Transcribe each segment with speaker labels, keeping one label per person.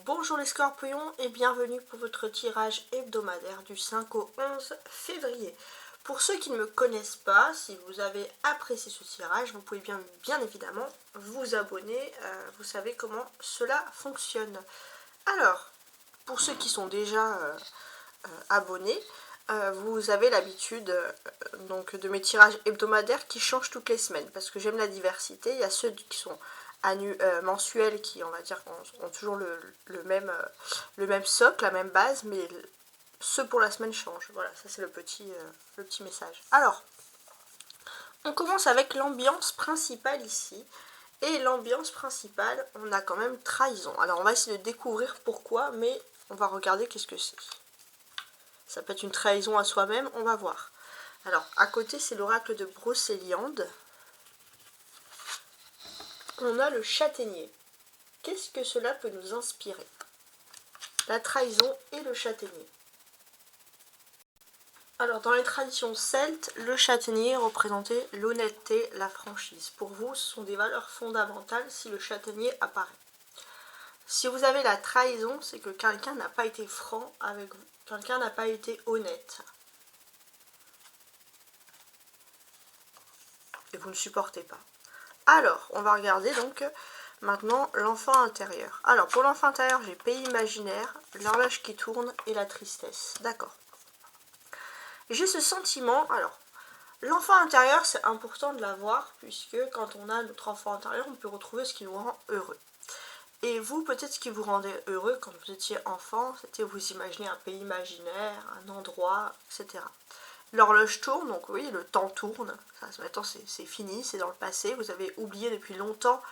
Speaker 1: Bonjour les scorpions et bienvenue pour votre tirage hebdomadaire du 5 au 11 février. Pour ceux qui ne me connaissent pas, si vous avez apprécié ce tirage, vous pouvez bien évidemment vous abonner, vous savez comment cela fonctionne. Alors, pour ceux qui sont déjà abonnés, vous avez l'habitude donc de mes tirages hebdomadaires qui changent toutes les semaines parce que j'aime la diversité. Il y a ceux qui sont mensuels qui, on va dire, ont toujours le même socle, la même base, mais ceux pour la semaine changent. Voilà, ça c'est le petit message. Alors, on commence avec l'ambiance principale ici. Et l'ambiance principale, on a quand même trahison. Alors on va essayer de découvrir pourquoi, mais on va regarder qu'est-ce que c'est. Ça peut être une trahison à soi-même, on va voir. Alors, à côté, c'est l'oracle de Brocéliande. On a le châtaignier. Qu'est-ce que cela peut nous inspirer? La trahison et le châtaignier. Alors, dans les traditions celtes, le châtaignier représentait l'honnêteté, la franchise. Pour vous, ce sont des valeurs fondamentales si le châtaignier apparaît. Si vous avez la trahison, c'est que quelqu'un n'a pas été franc avec vous. Quelqu'un n'a pas été honnête. Et vous ne supportez pas. Alors, on va regarder donc maintenant l'enfant intérieur. Alors, pour l'enfant intérieur, j'ai pays imaginaire, l'horloge qui tourne et la tristesse. D'accord. J'ai ce sentiment, alors, l'enfant intérieur, c'est important de l'avoir, puisque quand on a notre enfant intérieur, on peut retrouver ce qui nous rend heureux. Et vous, peut-être ce qui vous rendait heureux quand vous étiez enfant, c'était vous imaginer un pays imaginaire, un endroit, etc. L'horloge tourne, donc oui, le temps tourne. Maintenant, c'est fini, c'est dans le passé. Vous avez oublié depuis longtemps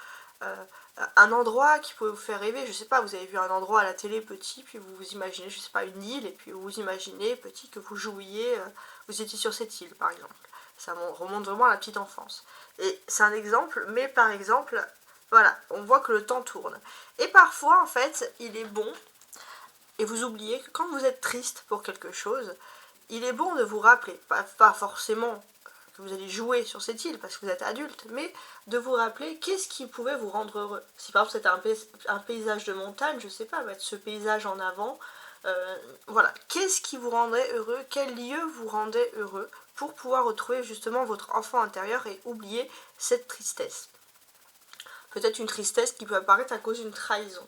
Speaker 1: un endroit qui peut vous faire rêver. Je sais pas, vous avez vu un endroit à la télé petit, puis vous vous imaginez, je sais pas, une île, et puis vous vous imaginez petit que vous jouiez, vous étiez sur cette île, par exemple. Ça remonte vraiment à la petite enfance. Et c'est un exemple, mais par exemple, voilà, on voit que le temps tourne. Et parfois, en fait, il est bon, et vous oubliez que quand vous êtes triste pour quelque chose, il est bon de vous rappeler, pas forcément que vous allez jouer sur cette île parce que vous êtes adulte, mais de vous rappeler qu'est-ce qui pouvait vous rendre heureux. Si par exemple c'était un paysage de montagne, je sais pas, mettre ce paysage en avant, voilà, qu'est-ce qui vous rendait heureux, quel lieu vous rendait heureux pour pouvoir retrouver justement votre enfant intérieur et oublier cette tristesse. Peut-être une tristesse qui peut apparaître à cause d'une trahison.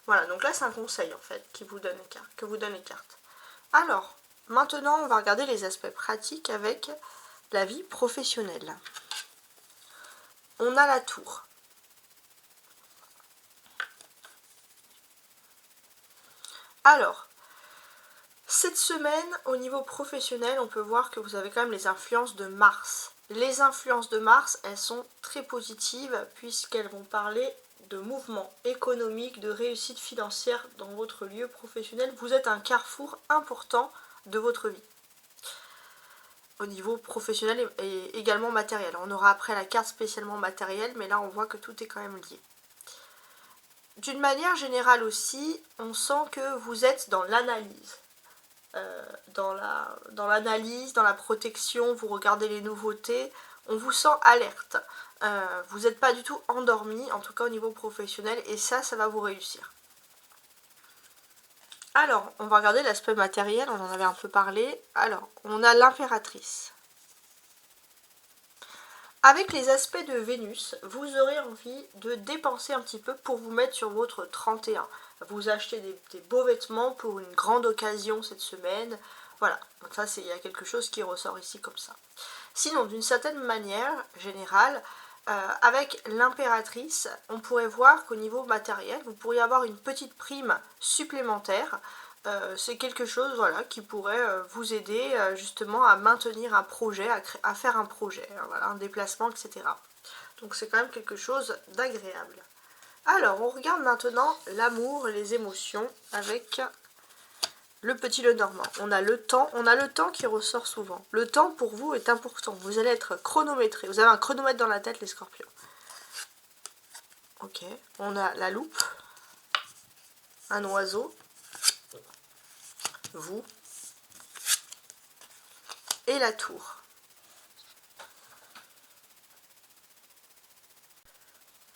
Speaker 1: Voilà, donc là c'est un conseil en fait que vous donne les cartes. Alors, maintenant on va regarder les aspects pratiques avec la vie professionnelle. On a la tour. Alors, cette semaine, au niveau professionnel, on peut voir que vous avez quand même les influences de Mars. Les influences de Mars, elles sont très positives puisqu'elles vont parler de mouvement économique, de réussite financière dans votre lieu professionnel. Vous êtes un carrefour important de votre vie. Au niveau professionnel et également matériel. On aura après la carte spécialement matérielle, mais là on voit que tout est quand même lié. D'une manière générale aussi, on sent que vous êtes dans l'analyse. Dans l'analyse, dans la protection, vous regardez les nouveautés, on vous sent alerte. Vous n'êtes pas du tout endormi, en tout cas au niveau professionnel, et ça va vous réussir. Alors, on va regarder l'aspect matériel, on en avait un peu parlé. Alors, on a l'impératrice. Avec les aspects de Vénus, vous aurez envie de dépenser un petit peu pour vous mettre sur votre 31. Vous achetez des beaux vêtements pour une grande occasion cette semaine. Voilà, donc ça, il y a quelque chose qui ressort ici comme ça. Sinon, d'une certaine manière générale, avec l'impératrice, on pourrait voir qu'au niveau matériel, vous pourriez avoir une petite prime supplémentaire. C'est quelque chose voilà, qui pourrait vous aider justement à maintenir un projet, à faire un projet, voilà, un déplacement, etc. Donc c'est quand même quelque chose d'agréable. Alors, on regarde maintenant l'amour et les émotions avec le petit Lenormand. On a le temps qui ressort souvent. Le temps pour vous est important. Vous allez être chronométré. Vous avez un chronomètre dans la tête, les scorpions. Ok. On a la loupe. Un oiseau. Vous. Et la tour.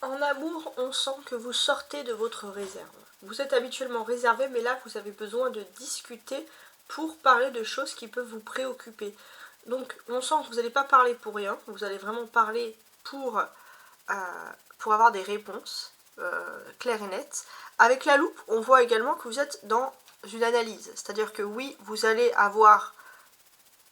Speaker 1: En amour, on sent que vous sortez de votre réserve. Vous êtes habituellement réservé, mais là, vous avez besoin de discuter pour parler de choses qui peuvent vous préoccuper. Donc, on sent que vous n'allez pas parler pour rien, vous allez vraiment parler pour avoir des réponses claires et nettes. Avec la loupe, on voit également que vous êtes dans une analyse. C'est-à-dire que oui, vous allez avoir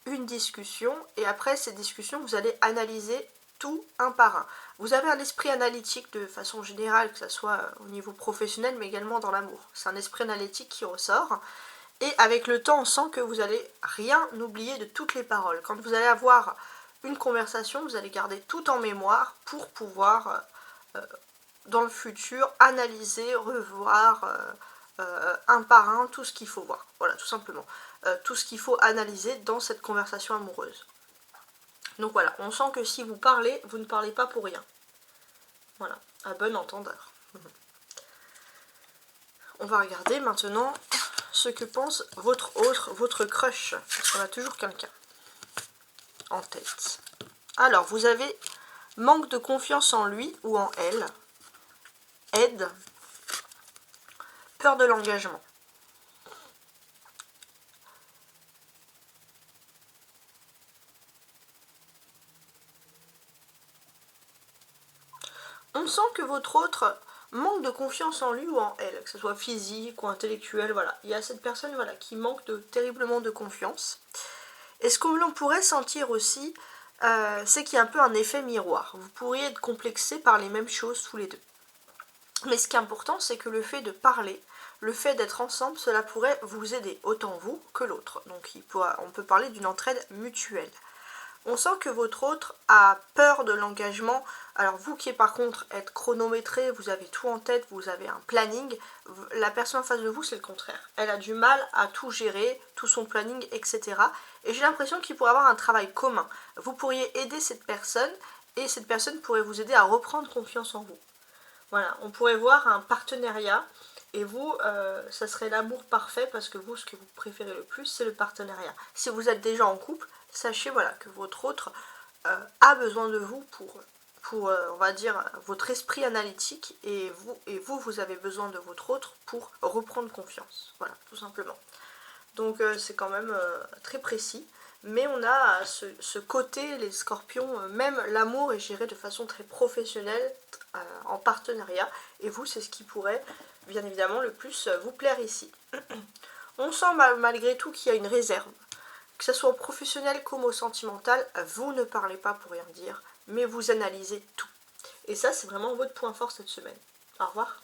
Speaker 1: une discussion, et après cette discussion, vous allez analyser tout un par un. Vous avez un esprit analytique de façon générale, que ce soit au niveau professionnel, mais également dans l'amour. C'est un esprit analytique qui ressort. Et avec le temps, on sent que vous allez rien oublier de toutes les paroles. Quand vous allez avoir une conversation, vous allez garder tout en mémoire pour pouvoir, dans le futur, analyser, revoir un par un tout ce qu'il faut voir. Voilà, tout simplement. Tout ce qu'il faut analyser dans cette conversation amoureuse. Donc voilà, on sent que si vous parlez, vous ne parlez pas pour rien. Voilà, à bon entendeur. On va regarder maintenant ce que pense votre crush. Parce qu'on a toujours quelqu'un en tête. Alors, vous avez manque de confiance en lui ou en elle. Aide. Peur de l'engagement. On sent que votre autre manque de confiance en lui ou en elle, que ce soit physique ou intellectuel, voilà. Il y a cette personne voilà, qui manque terriblement de confiance. Et ce que l'on pourrait sentir aussi, c'est qu'il y a un peu un effet miroir. Vous pourriez être complexé par les mêmes choses tous les deux. Mais ce qui est important, c'est que le fait de parler, le fait d'être ensemble, cela pourrait vous aider, autant vous que l'autre. Donc on peut parler d'une entraide mutuelle. On sent que votre autre a peur de l'engagement. Alors vous qui par contre êtes chronométré, vous avez tout en tête, vous avez un planning, la personne en face de vous c'est le contraire. Elle a du mal à tout gérer, tout son planning, etc. Et j'ai l'impression qu'il pourrait avoir un travail commun. Vous pourriez aider cette personne et cette personne pourrait vous aider à reprendre confiance en vous. Voilà, on pourrait voir un partenariat et vous, ça serait l'amour parfait parce que vous, ce que vous préférez le plus, c'est le partenariat. Si vous êtes déjà en couple, sachez voilà, que votre autre a besoin de vous pour on va dire, votre esprit analytique et vous avez besoin de votre autre pour reprendre confiance. Voilà, tout simplement. Donc c'est quand même très précis. Mais on a ce côté, les scorpions, même l'amour est géré de façon très professionnelle, en partenariat. Et vous, c'est ce qui pourrait, bien évidemment, le plus vous plaire ici. On sent malgré tout qu'il y a une réserve. Que ce soit au professionnel comme au sentimental, vous ne parlez pas pour rien dire, mais vous analysez tout. Et ça, c'est vraiment votre point fort cette semaine. Au revoir.